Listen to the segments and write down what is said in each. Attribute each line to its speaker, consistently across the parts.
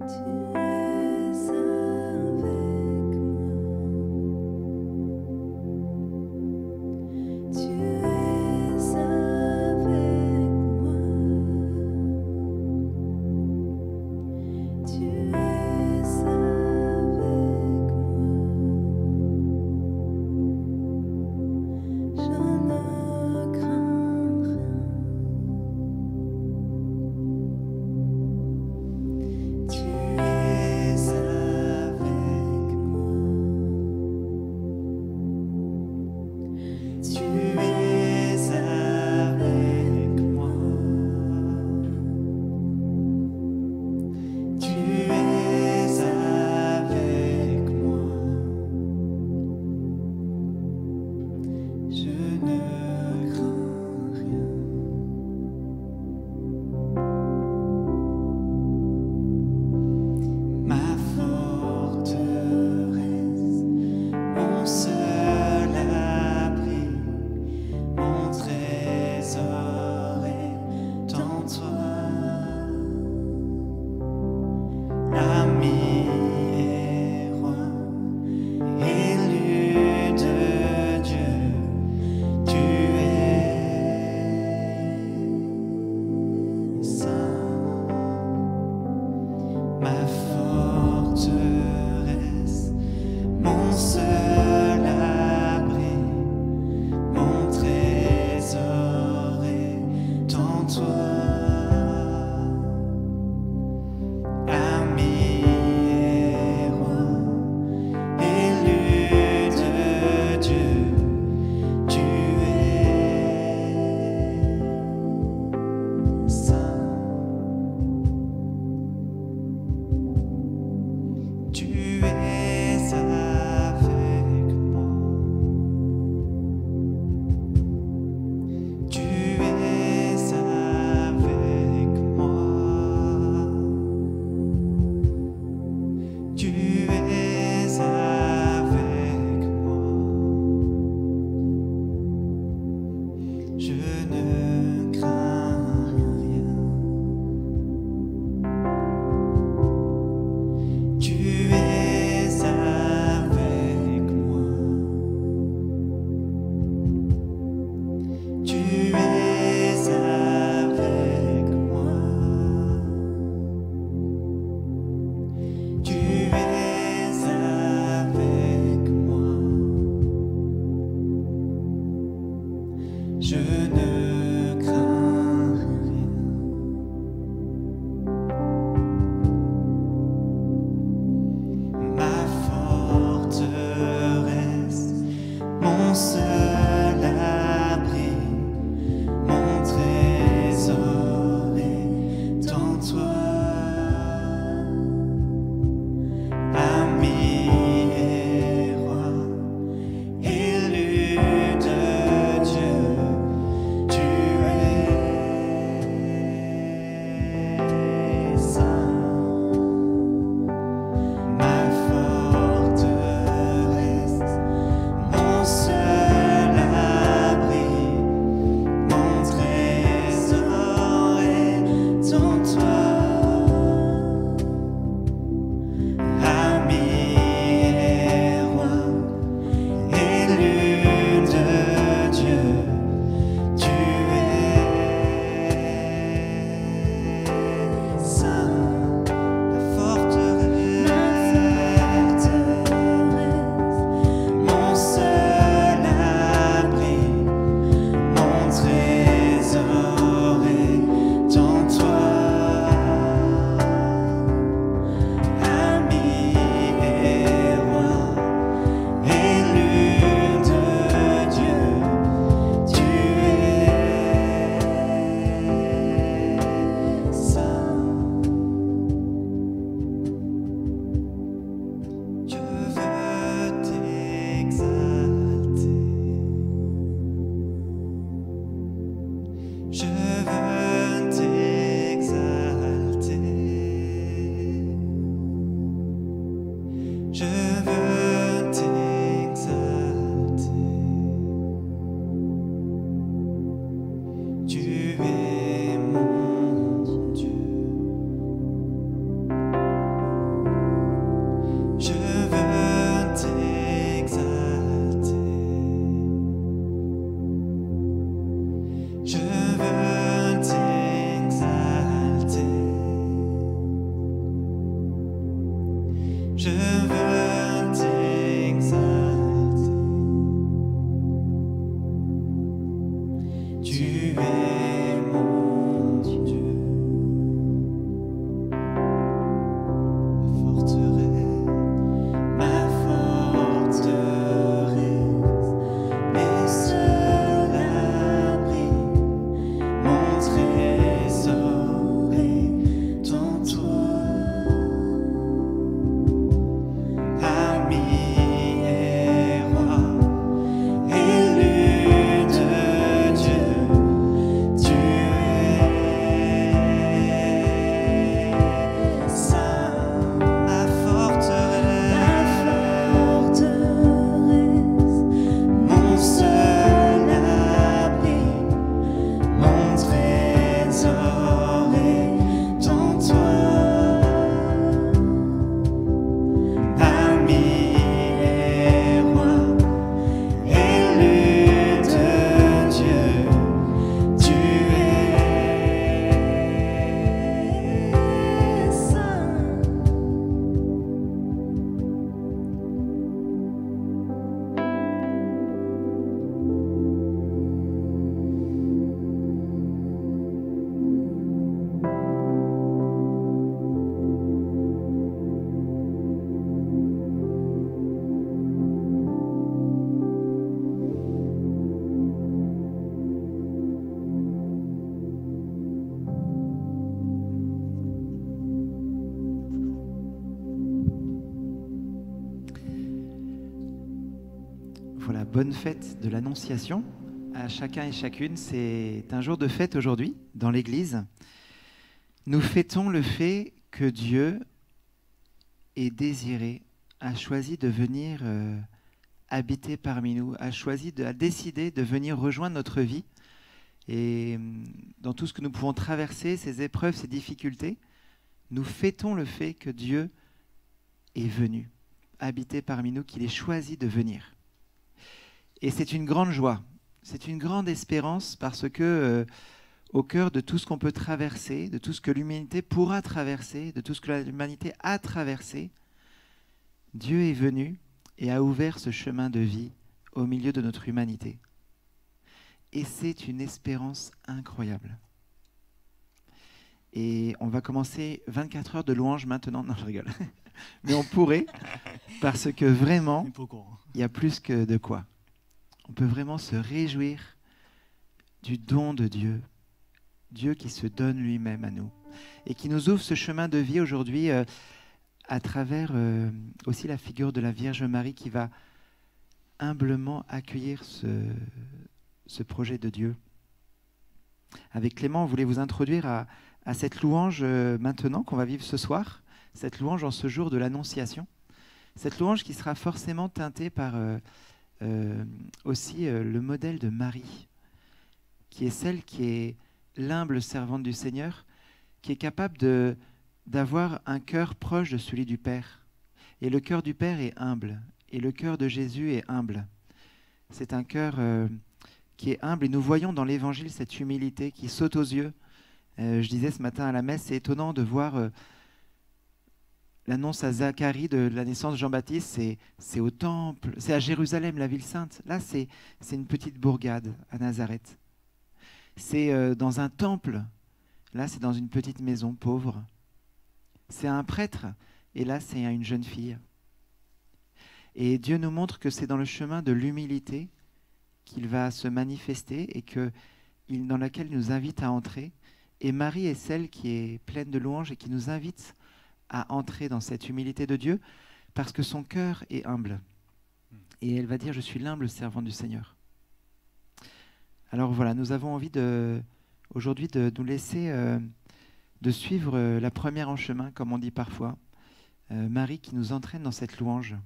Speaker 1: Tu es Je veux t'exalter. Tu es mon Dieu, ma forteresse, mes seuls abris, mon trésor est en toi. Ami et roi, élu de Dieu, tu es saint, ma forteresse, mon seul abri, mon trésor est en toi. Ami et roi, élu de Dieu, tu es saint.
Speaker 2: Voilà, bonne fête de l'Annonciation à chacun et chacune. C'est un jour de fête aujourd'hui dans l'Église. Nous fêtons le fait que Dieu est désiré, a choisi de venir habiter parmi nous, a décidé de venir rejoindre notre vie. Et dans tout ce que nous pouvons traverser, ces épreuves, ces difficultés, nous fêtons le fait que Dieu est venu habiter parmi nous, qu'il ait choisi de venir. Et c'est une grande joie, c'est une grande espérance parce que au cœur de tout ce qu'on peut traverser, de tout ce que l'humanité pourra traverser, de tout ce que l'humanité a traversé, Dieu est venu et a ouvert ce chemin de vie au milieu de notre humanité. Et c'est une espérance incroyable. Et on va commencer 24 heures de louange maintenant. Non, je rigole. Mais on pourrait, parce que vraiment, il y a plus que de quoi. On peut vraiment se réjouir du don de Dieu, Dieu qui se donne lui-même à nous et qui nous ouvre ce chemin de vie aujourd'hui à travers aussi la figure de la Vierge Marie qui va humblement accueillir ce projet de Dieu. Avec Clément, on voulait vous introduire à cette louange maintenant qu'on va vivre ce soir, cette louange en ce jour de l'Annonciation, cette louange qui sera forcément teintée par aussi le modèle de Marie, qui est celle qui est l'humble servante du Seigneur, qui est capable d'avoir un cœur proche de celui du Père. Et le cœur du Père est humble, et le cœur de Jésus est humble. C'est un cœur qui est humble, et nous voyons dans l'Évangile cette humilité qui saute aux yeux. Je disais ce matin à la messe, c'est étonnant de voir l'annonce à Zacharie de la naissance de Jean-Baptiste, c'est au temple, c'est à Jérusalem, la ville sainte. Là, c'est une petite bourgade à Nazareth. C'est dans un temple. Là, c'est dans une petite maison pauvre. C'est un prêtre. Et là, c'est une jeune fille. Et Dieu nous montre que c'est dans le chemin de l'humilité qu'il va se manifester et dans laquelle il nous invite à entrer. Et Marie est celle qui est pleine de louanges et qui nous invite à entrer dans cette humilité de Dieu parce que son cœur est humble. Et elle va dire « Je suis l'humble servante du Seigneur ». Alors voilà, nous avons envie aujourd'hui de nous laisser, de suivre la première en chemin, comme on dit parfois, Marie qui nous entraîne dans cette louange.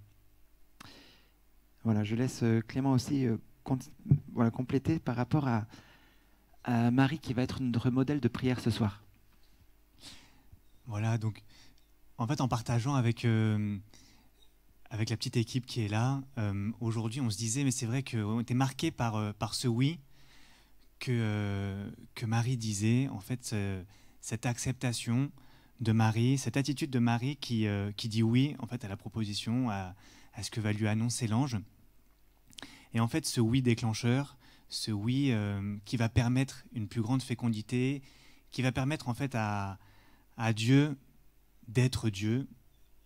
Speaker 2: Voilà, je laisse Clément aussi compléter par rapport à Marie qui va être notre modèle de prière ce soir.
Speaker 1: Voilà, donc en fait en partageant avec la petite équipe qui est là, aujourd'hui on se disait, mais c'est vrai qu'on était marqué par ce oui que Marie disait, en fait cette acceptation de Marie, cette attitude de Marie qui dit oui en fait, à la proposition, à ce que va lui annoncer l'ange. Et en fait, ce oui déclencheur, ce oui qui va permettre une plus grande fécondité, qui va permettre en fait à Dieu d'être Dieu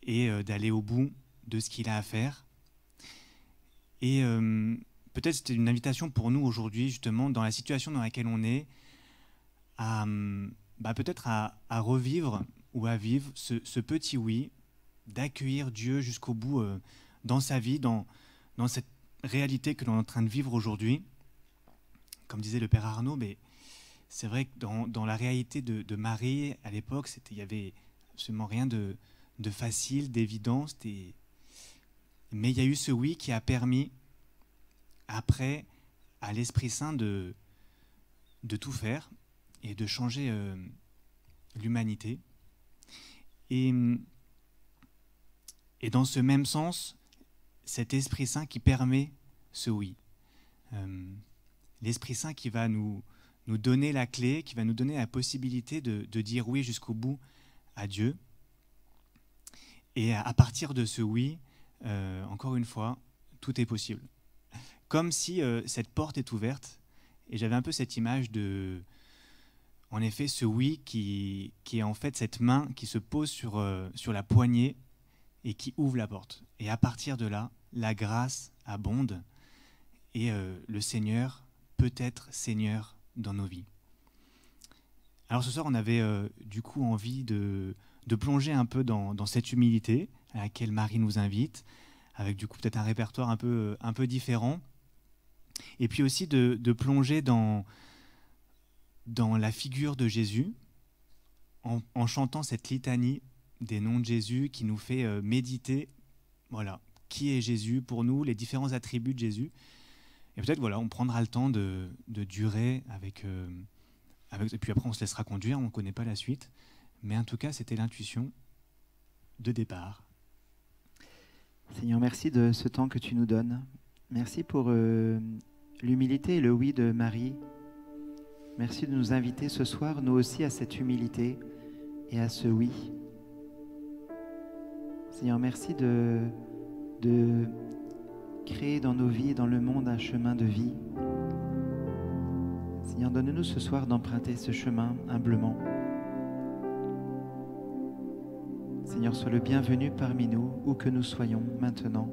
Speaker 1: et d'aller au bout de ce qu'il a à faire. Et peut-être c'était une invitation pour nous aujourd'hui, justement, dans la situation dans laquelle on est, à peut-être à revivre ou à vivre ce petit oui, d'accueillir Dieu jusqu'au bout dans sa vie, dans cette réalité que l'on est en train de vivre aujourd'hui. Comme disait le Père Arnaud, mais c'est vrai que dans la réalité de Marie, à l'époque, il n'y avait absolument rien de facile, d'évident. Mais il y a eu ce oui qui a permis, après, à l'Esprit Saint de tout faire et de changer l'humanité. Et dans ce même sens, cet Esprit Saint qui permet ce oui. L'Esprit Saint qui va nous donner la clé, qui va nous donner la possibilité de dire oui jusqu'au bout à Dieu. Et à partir de ce oui, encore une fois, tout est possible. Comme si cette porte est ouverte, et j'avais un peu cette image en effet, ce oui qui est en fait cette main qui se pose sur la poignée et qui ouvre la porte. Et à partir de là, la grâce abonde et le Seigneur peut être Seigneur dans nos vies. Alors ce soir, on avait du coup envie de plonger un peu dans cette humilité à laquelle Marie nous invite, avec du coup peut-être un répertoire un peu différent, et puis aussi de plonger dans la figure de Jésus, en chantant cette litanie des noms de Jésus qui nous fait méditer, voilà, qui est Jésus pour nous, les différents attributs de Jésus. Et peut-être, voilà, on prendra le temps de durer avec... Et puis après, on se laissera conduire, on ne connaît pas la suite. Mais en tout cas, c'était l'intuition de départ.
Speaker 2: Seigneur, merci de ce temps que tu nous donnes. Merci pour l'humilité et le oui de Marie. Merci de nous inviter ce soir, nous aussi, à cette humilité et à ce oui. Seigneur, merci de créer dans nos vies et dans le monde un chemin de vie. Seigneur, donne-nous ce soir d'emprunter ce chemin humblement. Seigneur, sois le bienvenu parmi nous, où que nous soyons maintenant,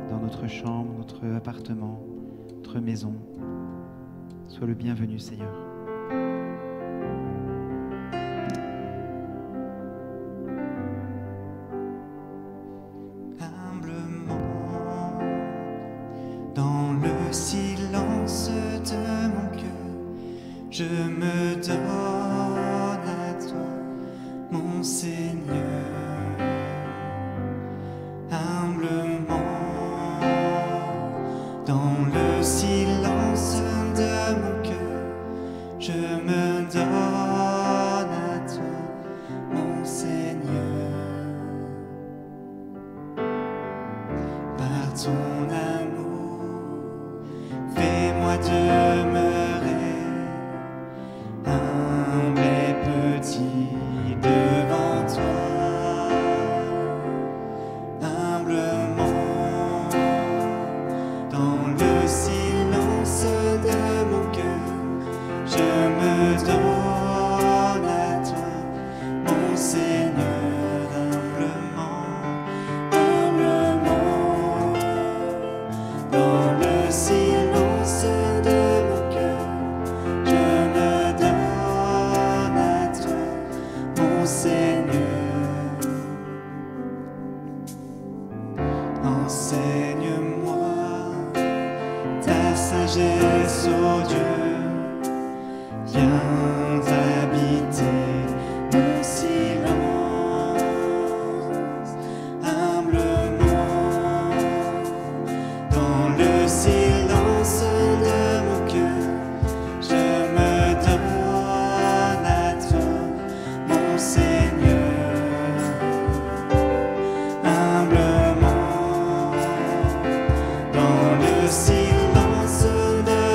Speaker 2: dans notre chambre, notre appartement, notre maison. Sois le bienvenu, Seigneur.
Speaker 1: Humblement, dans le silence de mon cœur, je me donne à toi, mon Seigneur. Humblement, dans le silence de mon cœur, je me donne à toi, mon Seigneur. Par ton amour, fais-moi demeurer humble et petit devant toi. Humblement, dans le silence de mon cœur, je me donne à toi, mon Seigneur. Humblement, dans le silence de mon cœur, je me donne à toi, mon Seigneur. Enseigne-moi ta sagesse, ô Dieu. Viens habiter mon silence. Humblement, dans le silence de mon cœur, je me donne à toi, mon Seigneur. Humblement, dans le silence de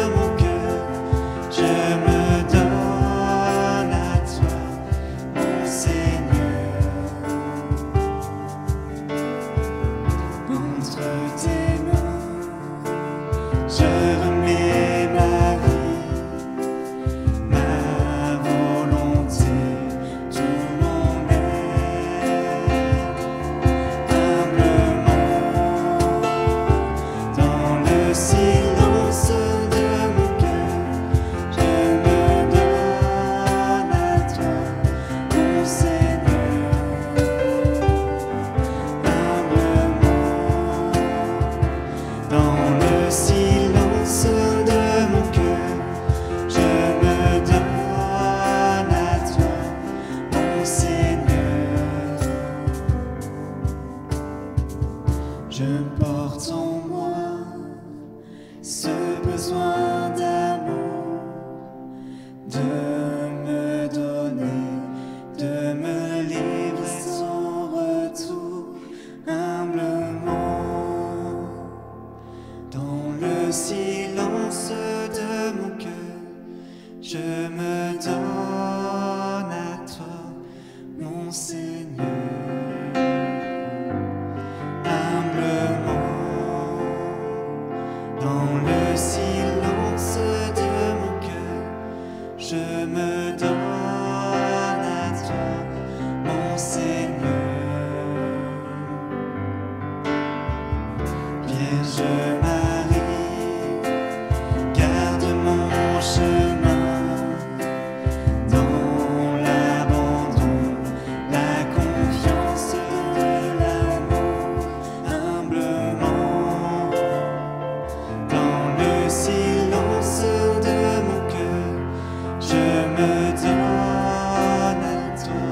Speaker 3: Je porte en moi ce besoin d'amour, de me donner, de me livrer sans retour, humblement, dans le silence de mon cœur, je me donne à toi, mon Seigneur. Dans le silence de mon cœur, je me donne à toi, mon Seigneur. Vierge Marie, garde mon chemin dans l'abandon, la confiance de l'amour, humblement. Silence de mon cœur, je me donne à toi,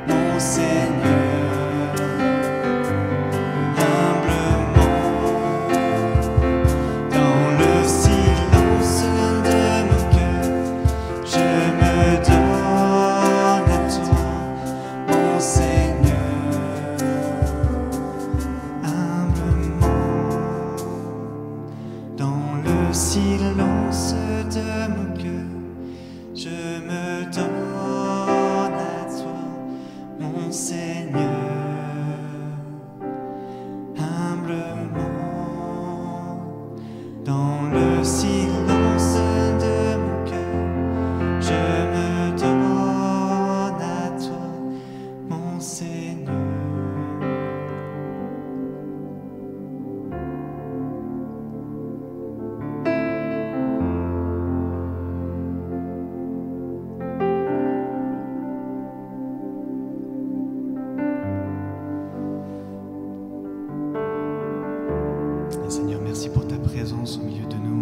Speaker 3: mon Seigneur, humblement. Dans le silence de mon cœur, je me donne à toi, mon Seigneur, humblement. Dans le silence de mon cœur, je me donne à toi, mon Seigneur, humblement. Dans le silence de mon cœur, je me donne à toi, mon Seigneur. Seigneur, merci pour ta présence au milieu de nous.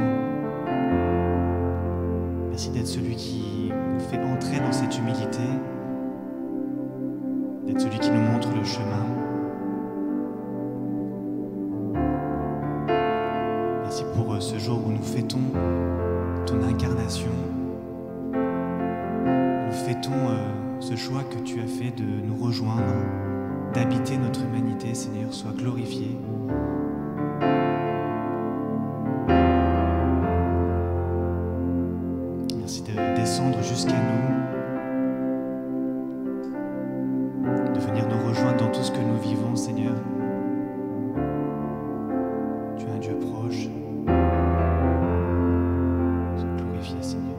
Speaker 3: Merci d'être celui qui nous fait entrer dans cette humilité, d'être celui qui nous montre le chemin. Merci pour ce jour où nous fêtons ton incarnation. Nous fêtons ce choix que tu as fait de nous rejoindre, d'habiter notre humanité. Seigneur, sois glorifié. Descendre jusqu'à nous, de venir nous rejoindre dans tout ce que nous vivons, Seigneur. Tu es un Dieu proche. Sois glorifié, Seigneur.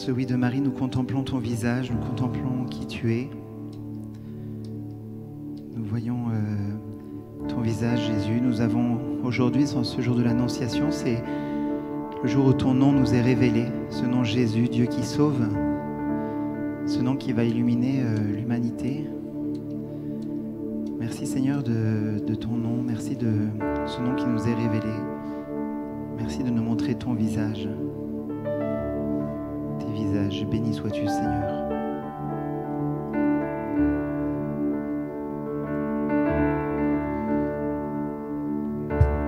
Speaker 3: Oui de Marie, nous contemplons ton visage, nous contemplons qui tu es. Nous voyons ton visage, Jésus. Nous avons aujourd'hui, ce jour de l'Annonciation, c'est le jour où ton nom nous est révélé. Ce nom Jésus, Dieu qui sauve. Ce nom qui va illuminer l'humanité. Merci Seigneur de ton nom. Merci de ce nom qui nous est révélé. Merci de nous montrer ton visage. Béni sois-tu, Seigneur.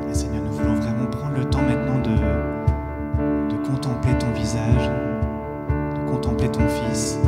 Speaker 3: Et Seigneur, nous voulons vraiment prendre le temps maintenant de contempler ton visage, de contempler ton Fils.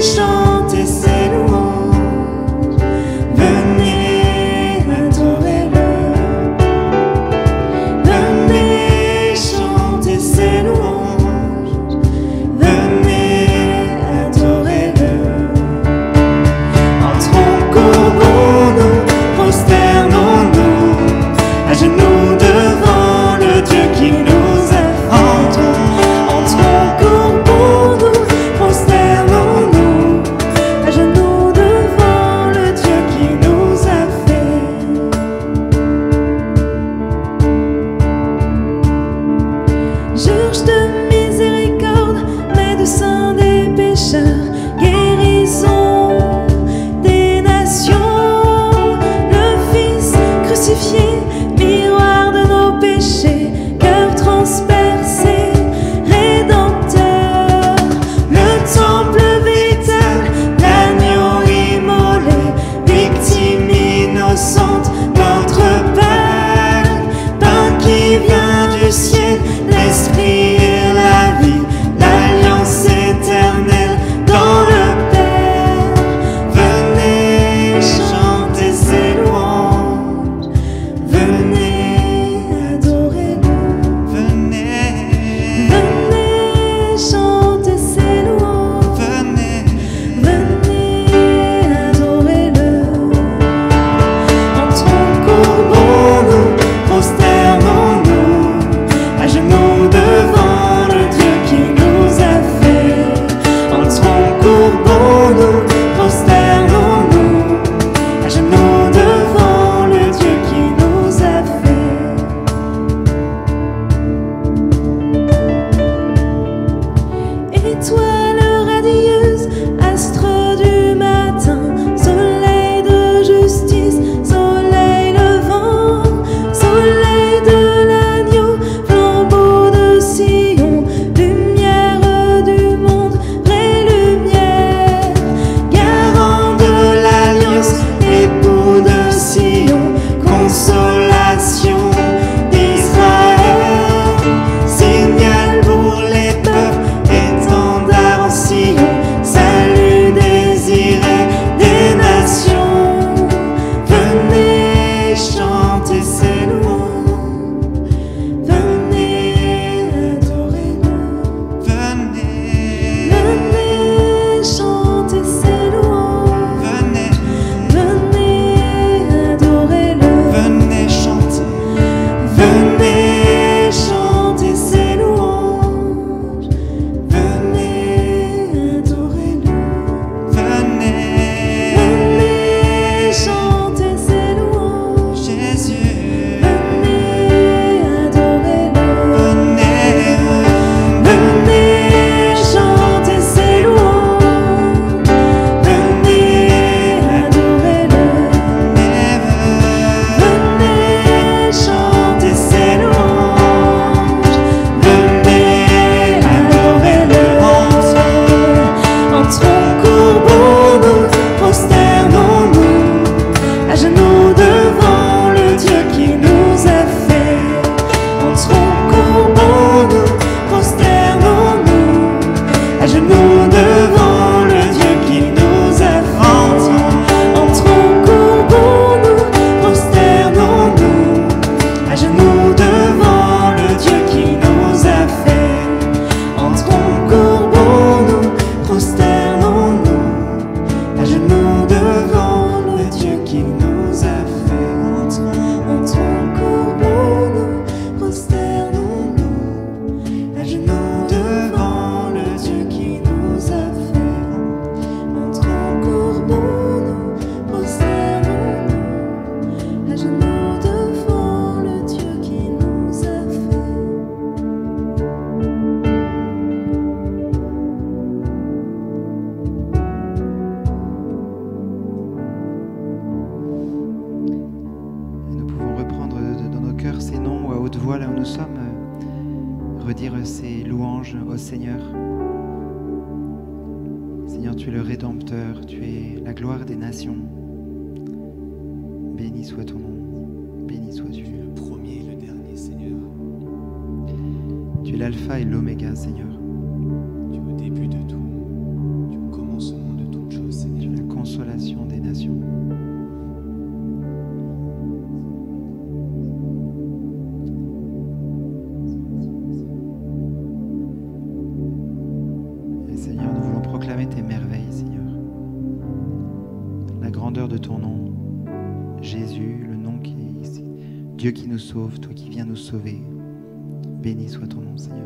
Speaker 4: chanter ses louanges, venez adorez-le. Venez chanter ses louanges, venez adorez-le. Entrons, courbons-nous, prosternons-nous, à genoux devant le Dieu qui nous a fait. Entrons, courbons-nous, prosternons-nous, à genoux devant le Dieu qui nous a fait. Juge de miséricorde, médecin des pécheurs, guérison des nations, le Fils crucifié, miroir de nos péchés, cœur transpercé, rédempteur, le temple véritable, l'agneau immolé, victime innocente, notre Père, pain qui vient du ciel, l'esprit et la vie, l'alliance éternelle dans le Père. Venez chanter ses louanges, venez adorez-le. Venez chanter ses louanges, venez adorez-le. Entrons, courbons-nous, prosternons-nous, à genoux devant le Dieu qui nous a fait. Entrons, courbons-nous, prosternons-nous, à genoux devant le Dieu qui nous a fait. Étoile radieuse, astre du matin, soleil de justice, soleil levant, soleil de l'agneau, flambeau de Sion, lumière du monde, vraie lumière, garant de l'alliance, époux de Sion, consolation d'Israël, signal pour les peuples, étendard en Sion, salut désiré des nations. Venez chanter ses louanges, venez adorez-le. Venez chanter ses louanges, venez adorez-le. Venez chanter ses louanges, venez adorez-le. Venez chanter ses louanges, Jésus, venez adorez-le. Venez chanter ses louanges, venez adorez-le. Venez chanter ses louanges, venez adorez-le. Entrons, courbons-nous, prosternons-nous, à genoux devant le Dieu qui nous a fait. Entrons, courbons-nous, prosternons-nous, à genoux devant le Dieu qui nous a fait. Entrons, courbons-nous, prosternons-nous, à genoux devant le Dieu qui nous a fait. Entrons, courbons-nous, prosternons-nous, à genoux devant le Dieu qui nous a fait. Entrons, courbons-nous, prosternons-nous, à genoux devant le Dieu qui nous a fait. Entrons, courbons-nous, prosternons-nous, à genoux devant le Dieu qui nous a fait.
Speaker 2: Nous pouvons reprendre dans nos cœurs ces noms ou à haute voix là où nous sommes, redire ces louanges au Seigneur. Seigneur, tu es le Rédempteur, tu es la gloire des nations. Béni soit ton nom, béni sois Dieu.
Speaker 1: Le premier et le dernier, Seigneur.
Speaker 2: Tu es l'alpha et l'oméga, Seigneur.
Speaker 1: Tu es au début de tout, tu es au commencement de
Speaker 2: l'Annonciation. Et Seigneur, nous voulons proclamer tes merveilles, Seigneur. La grandeur de ton nom, Jésus, le nom qui est Dieu qui nous sauve, toi qui viens nous sauver. Béni soit ton nom, Seigneur.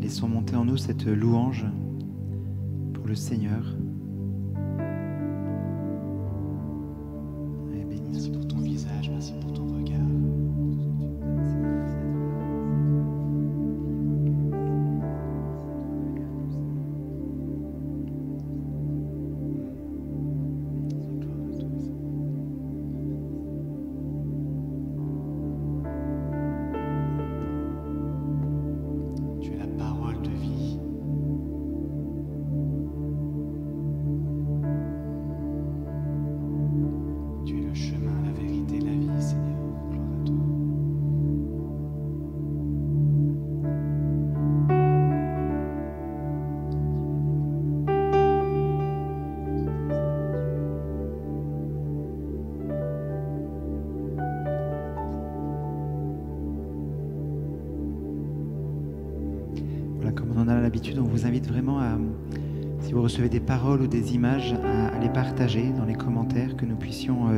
Speaker 2: Laissons monter en nous cette louange pour le Seigneur. Et béni
Speaker 1: Merci pour ton visage, merci pour ton regard. Tu es la parole de vie. Tu es le chemin, la vérité, la vie, Seigneur. Gloire à toi.
Speaker 2: Voilà, comme on en a l'habitude, on vous invite vraiment à, si vous recevez des paroles ou des images, à les partager dans les commentaires, que nous puissions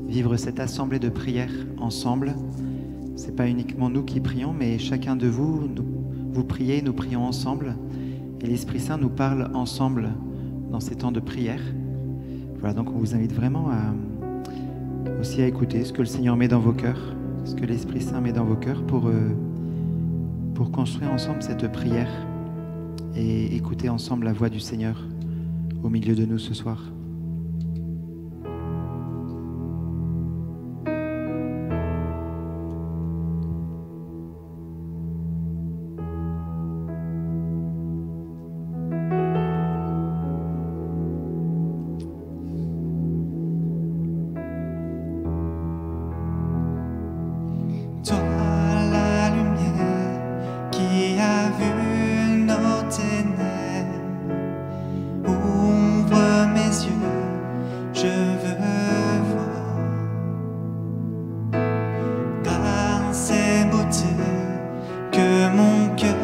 Speaker 2: vivre cette assemblée de prière ensemble. Ce n'est pas uniquement nous qui prions, mais chacun de vous, vous priez, nous prions ensemble. Et l'Esprit Saint nous parle ensemble dans ces temps de prière. Voilà, donc on vous invite vraiment aussi à écouter ce que le Seigneur met dans vos cœurs, ce que l'Esprit Saint met dans vos cœurs pour construire ensemble cette prière et écouter ensemble la voix du Seigneur au milieu de nous ce soir.
Speaker 1: Toi, la lumière qui a vu nos ténèbres, ouvre mes yeux, je veux voir grâce et beauté que mon cœur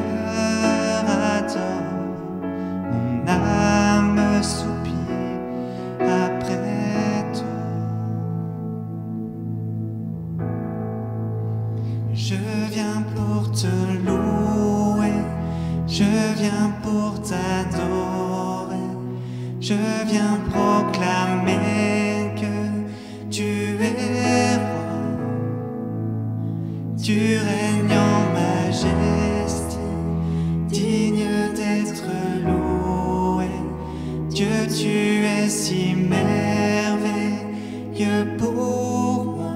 Speaker 1: adore, mon âme soupire après toi. Je viens pour te louer, je viens pour t'adorer, je viens proclamer que tu es roi, tu règnes en majesté, digne d'être loué. Dieu, tu es si merveilleux pour moi.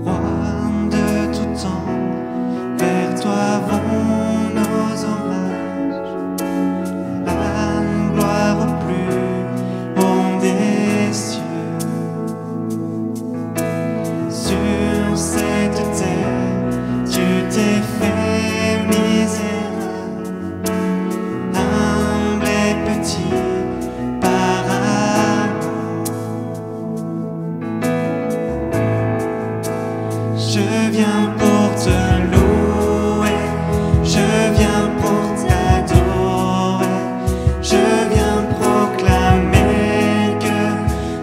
Speaker 1: Roi de tout temps, vers toi vont nos hommages. La gloire au plus haut des cieux. Sur cette terre, tu t'es fait misérable, humble et petit par amour. Je viens pour te louer, je viens pour t'adorer, je viens proclamer que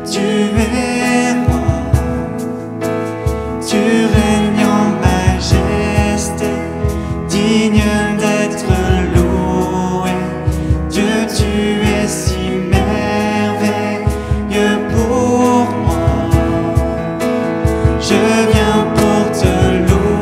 Speaker 1: tu es roi, tu règnes en majesté, digne d'être loué. Dieu, tu es si merveilleux pour moi. Je viens pour te louer.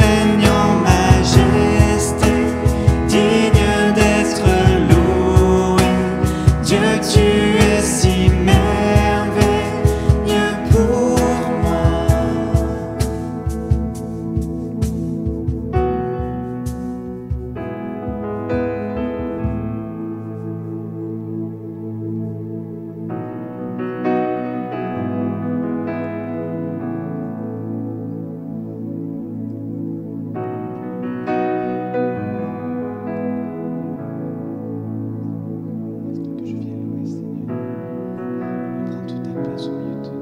Speaker 1: règnes en majesté, digne d'être loué. Dieu, tu es si merveilleux pour moi. Que je vienne louer, Seigneur. Prends toute ta place au milieu de nous.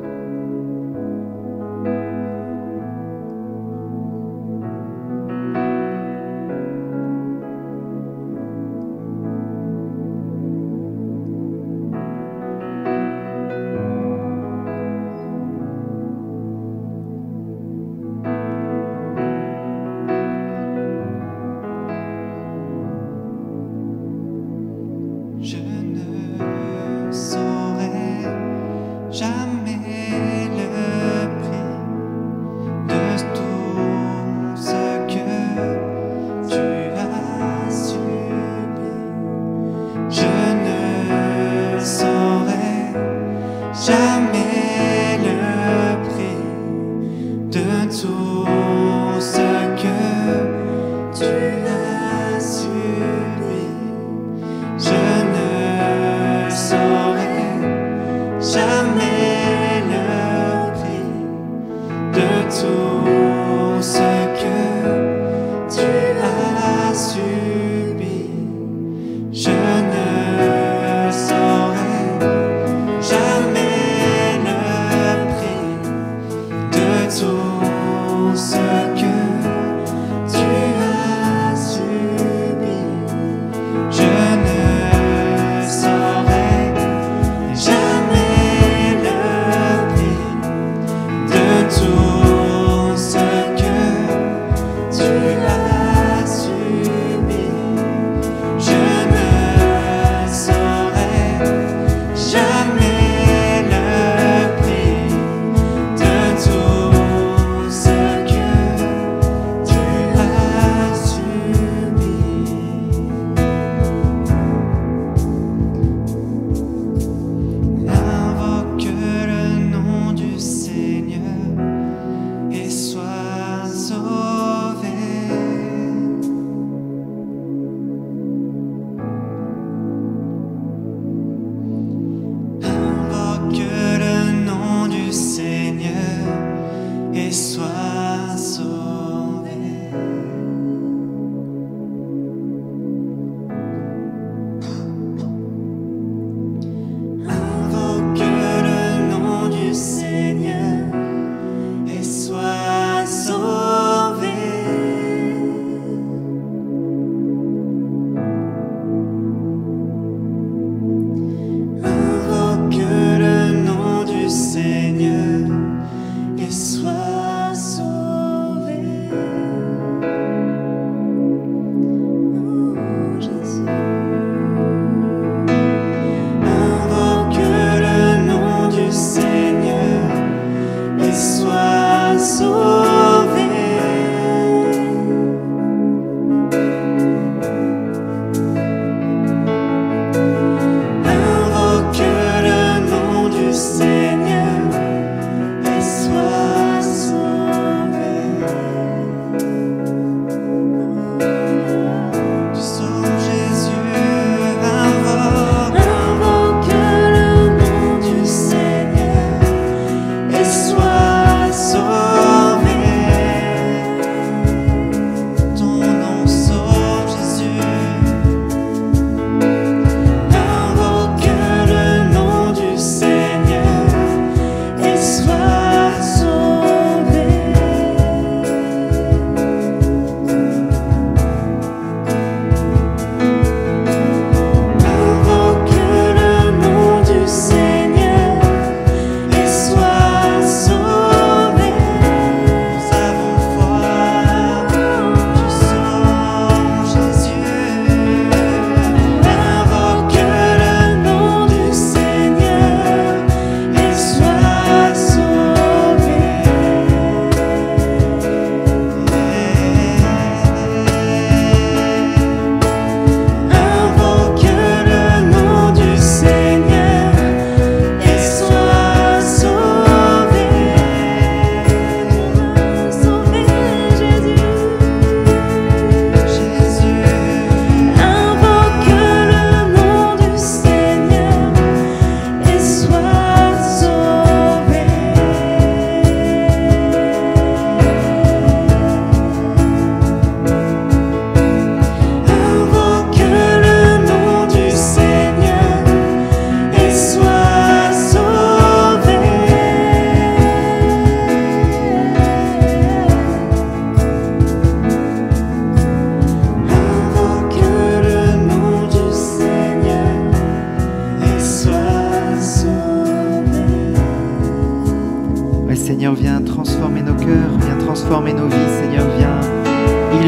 Speaker 1: Je ne saurais jamais le prix de tout ce que tu as subi. Je ne saurais jamais le prix de tout ce que tu as subi. Je ne saurais jamais le prix de tout ce que tu as subi. Je ne saurais jamais le prix de tout ce que tu as subi. Je ne saurais jamais le prix de tout ce que tu as subi. Je ne saurais jamais le prix de tout ce que tu as subi. Invoque le nom du Seigneur et sois sauvé.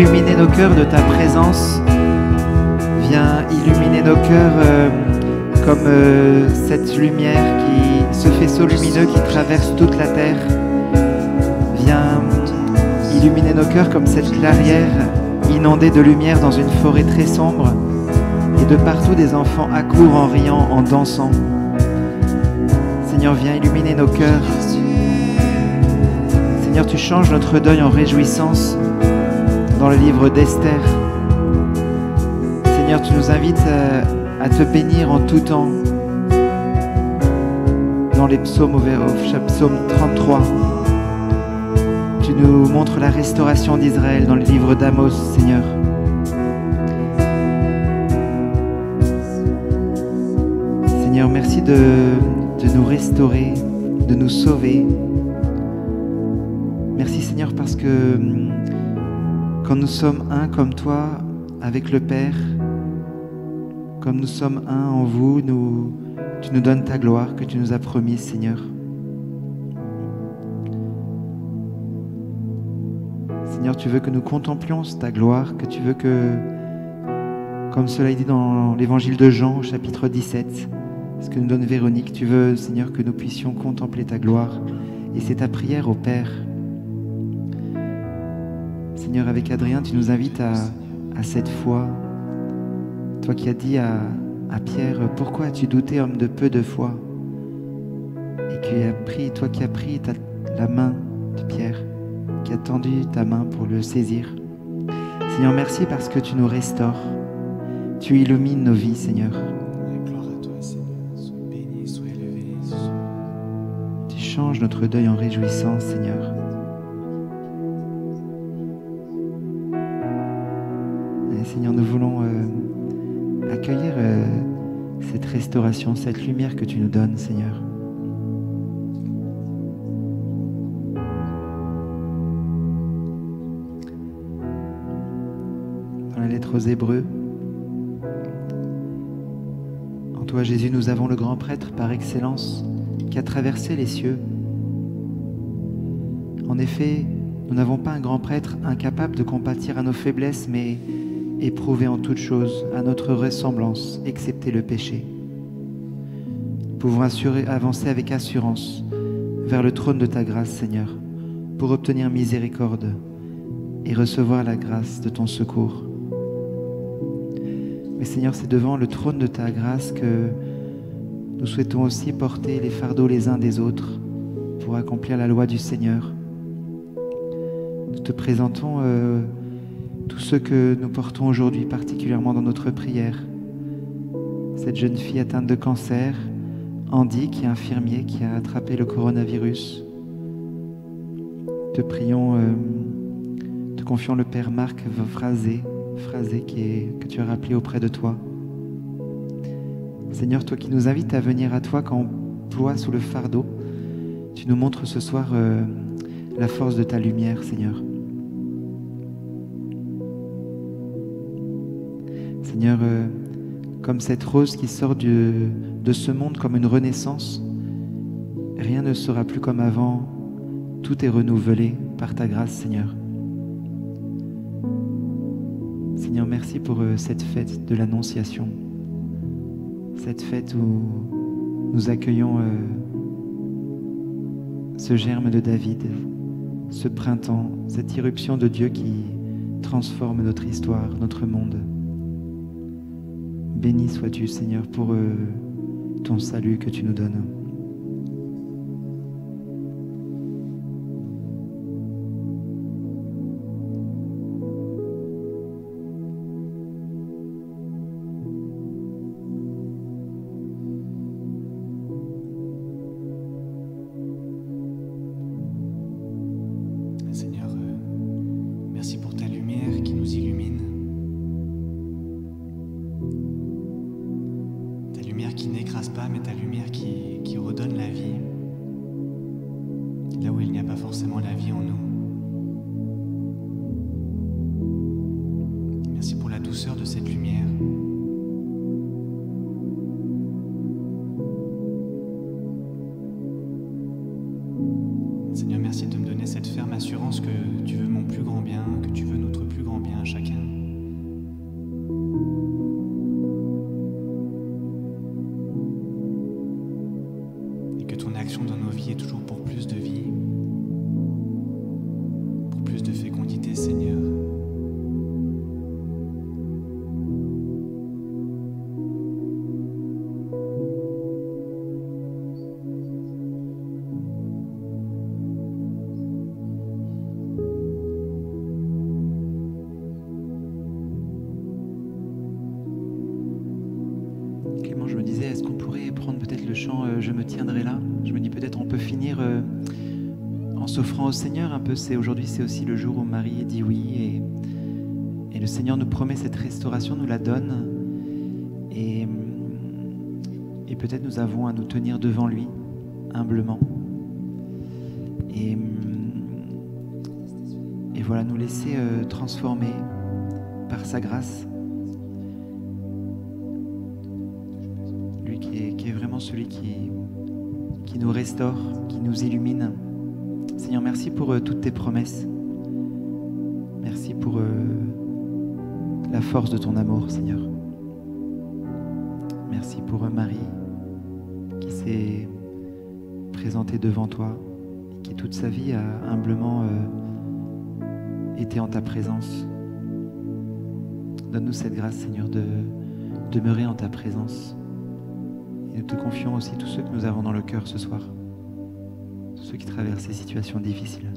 Speaker 2: illuminer nos cœurs de ta présence. Viens illuminer nos cœurs comme cette lumière ce faisceau lumineux qui traverse toute la terre. Viens illuminer nos cœurs comme cette clairière inondée de lumière dans une forêt très sombre, et de partout des enfants accourent en riant, en dansant. Seigneur, viens illuminer nos cœurs. Seigneur, tu changes notre deuil en réjouissance dans le livre d'Esther. Seigneur, tu nous invites à te bénir en tout temps. Dans les psaumes, au psaume 33, tu nous montres la restauration d'Israël dans le livre d'Amos, Seigneur. Seigneur, merci de nous restaurer, de nous sauver. Merci Seigneur parce que quand nous sommes un comme toi, avec le Père, comme nous sommes un en vous, tu nous donnes ta gloire que tu nous as promise, Seigneur. Seigneur, tu veux que nous contemplions ta gloire, que tu veux que, comme cela est dit dans l'évangile de Jean, au chapitre 17, ce que nous donne Véronique, tu veux, Seigneur, que nous puissions contempler ta gloire. Et c'est ta prière au Père. Seigneur, avec Adrien, tu nous invites à cette foi. Toi qui as dit à Pierre, pourquoi as-tu douté, homme de peu de foi? Et toi qui as pris la main de Pierre, qui a tendu ta main pour le saisir. Seigneur, merci parce que tu nous restaures. Tu illumines nos vies, Seigneur.
Speaker 1: Gloire à toi, Seigneur. Sois béni, sois élevé.
Speaker 2: Tu changes notre deuil en réjouissance, Seigneur. Et Seigneur, nous voulons accueillir cette restauration, cette lumière que tu nous donnes, Seigneur. Dans la lettre aux Hébreux, en toi, Jésus, nous avons le grand prêtre par excellence qui a traversé les cieux. En effet, nous n'avons pas un grand prêtre incapable de compatir à nos faiblesses, mais éprouvé en toutes choses à notre ressemblance, excepté le péché. Nous pouvons avancer avec assurance vers le trône de ta grâce, Seigneur, pour obtenir miséricorde et recevoir la grâce de ton secours. Mais Seigneur, c'est devant le trône de ta grâce que nous souhaitons aussi porter les fardeaux les uns des autres pour accomplir la loi du Seigneur. Nous te présentons tous ceux que nous portons aujourd'hui, particulièrement dans notre prière. Cette jeune fille atteinte de cancer, Andy, qui est infirmier, qui a attrapé le coronavirus. Te prions, te confions le Père Marc Phrasé que tu as rappelé auprès de toi. Seigneur, toi qui nous invites à venir à toi quand on ploie sous le fardeau, tu nous montres ce soir la force de ta lumière, Seigneur. Seigneur, comme cette rose qui sort de ce monde comme une renaissance, rien ne sera plus comme avant, tout est renouvelé par ta grâce, Seigneur. Seigneur, merci pour cette fête de l'Annonciation, cette fête où nous accueillons ce germe de David, ce printemps, cette irruption de Dieu qui transforme notre histoire, notre monde. Béni sois-tu, Seigneur, pour ton salut que tu nous donnes.
Speaker 1: Seigneur, merci pour ta lumière qui nous illumine. Ta lumière qui n'écrase pas, mais ta lumière qui redonne la vie. Là où il n'y a pas forcément la vie en nous. Merci pour la douceur de cette lumière. Seigneur, merci de me donner cette ferme assurance que tu veux mon plus grand bien, que tu veux notre plus grand bien.
Speaker 2: me tiendrai là. Je me dis peut-être on peut finir en s'offrant au Seigneur un peu. Aujourd'hui, c'est aussi le jour où Marie dit oui et le Seigneur nous promet cette restauration, nous la donne et peut-être nous avons à nous tenir devant lui humblement et voilà, nous laisser transformer par sa grâce. Lui qui est vraiment celui qui nous restaure, qui nous illumine. Seigneur, merci pour toutes tes promesses. Merci pour la force de ton amour, Seigneur. Merci pour Marie qui s'est présentée devant toi et qui toute sa vie a humblement été en ta présence. Donne-nous cette grâce, Seigneur, de demeurer en ta présence. Et nous te confions aussi tous ceux que nous avons dans le cœur ce soir, tous ceux qui traversent ces situations difficiles.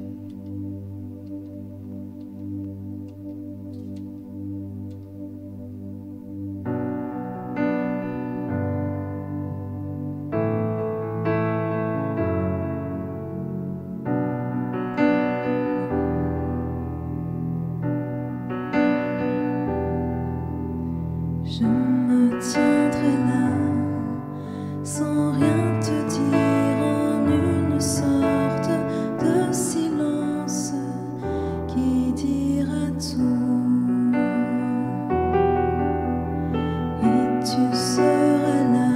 Speaker 4: Je me tiendrai là, sans rien te dire, en une sorte de silence qui dira tout. Et tu seras là,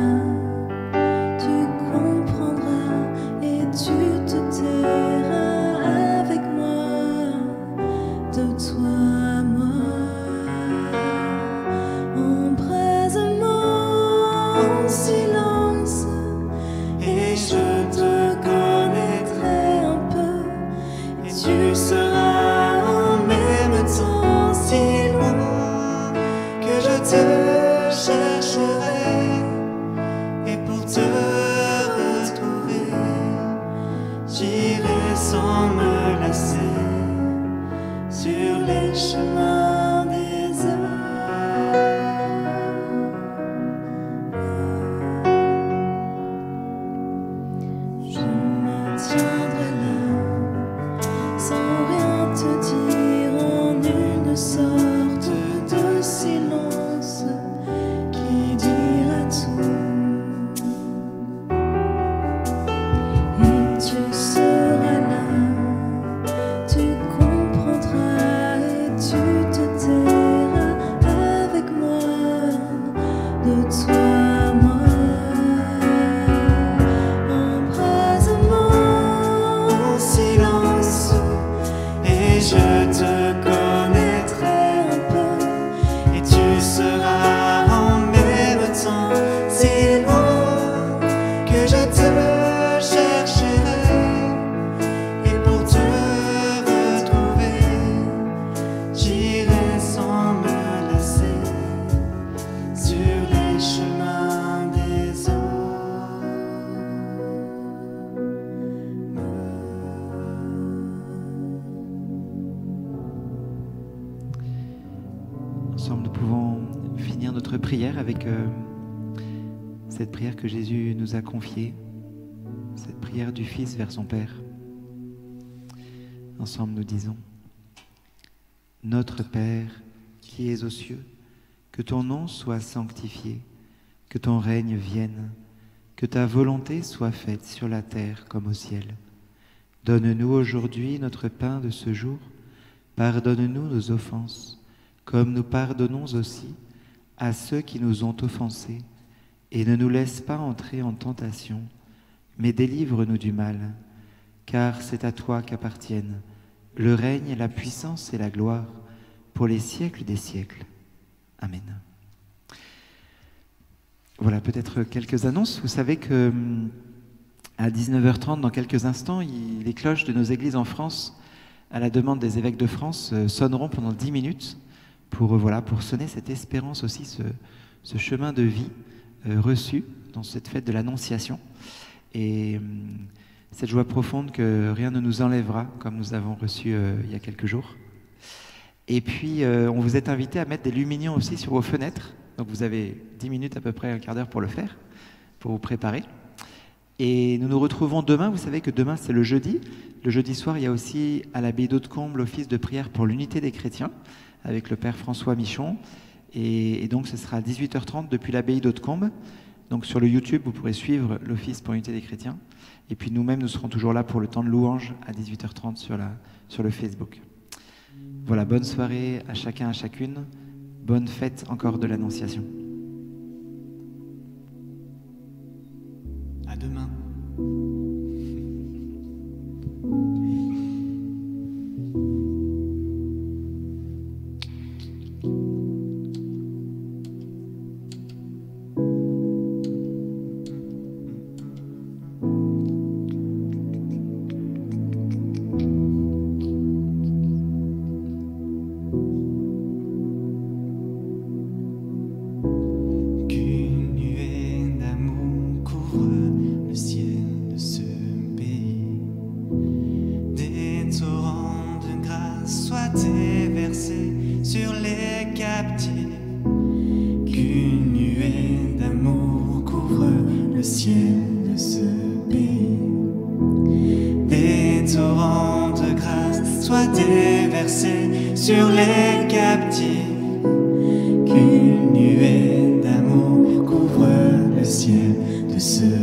Speaker 4: tu comprendras et tu te tairas avec moi, de toi à moi. Silence, et je te connaîtrai un peu, et tu seras en même temps si loin que je te chercherai, et pour te retrouver, j'irai sans me lasser sur les chemins des heures. Tiendrai là, sans rien te dire, en une sorte de silence qui dira tout. Et tu seras là, tu comprendras et tu te tairas avec moi, de toi à moi. Silence, et je te connaîtrai un peu, et tu seras en même temps si loin que je te chercherai, et pour te retrouver, j'irai sans me lasser sur les chemins des eaux.
Speaker 2: Ensemble, nous pouvons finir notre prière avec cette prière que Jésus nous a confiée, cette prière du Fils vers son Père. Ensemble, nous disons: Notre Père, qui es aux cieux, que ton nom soit sanctifié, que ton règne vienne, que ta volonté soit faite sur la terre comme au ciel. Donne-nous aujourd'hui notre pain de ce jour. Pardonne-nous nos offenses, comme nous pardonnons aussi à ceux qui nous ont offensés, et ne nous laisse pas entrer en tentation, mais délivre-nous du mal, car c'est à toi qu'appartiennent le règne, la puissance et la gloire pour les siècles des siècles. Amen. Voilà peut-être quelques annonces. Vous savez que à 19h30, dans quelques instants, les cloches de nos églises en France, à la demande des évêques de France, sonneront pendant 10 minutes pour sonner cette espérance aussi, ce chemin de vie reçu dans cette fête de l'Annonciation. Et cette joie profonde que rien ne nous enlèvera, comme nous avons reçu il y a quelques jours. Et puis, on vous est invité à mettre des lumignons aussi sur vos fenêtres. Donc vous avez 10 minutes, à peu près un quart d'heure pour le faire, pour vous préparer. Et nous nous retrouvons demain. Vous savez que demain, c'est le jeudi. Le jeudi soir, il y a aussi à l'abbaye d'Hautecombe l'office de prière pour l'unité des chrétiens avec le Père François Michon. Et donc, ce sera à 18h30 depuis l'abbaye d'Hautecombe. Donc, sur le YouTube, vous pourrez suivre l'office pour l'unité des chrétiens. Et puis, nous-mêmes, nous serons toujours là pour le temps de louange à 18h30 sur le Facebook. Voilà, bonne soirée à chacun, à chacune. Bonne fête encore de l'Annonciation.
Speaker 1: À demain.
Speaker 4: Sur les captifs, qu'une nuée d'amour couvre le ciel de ce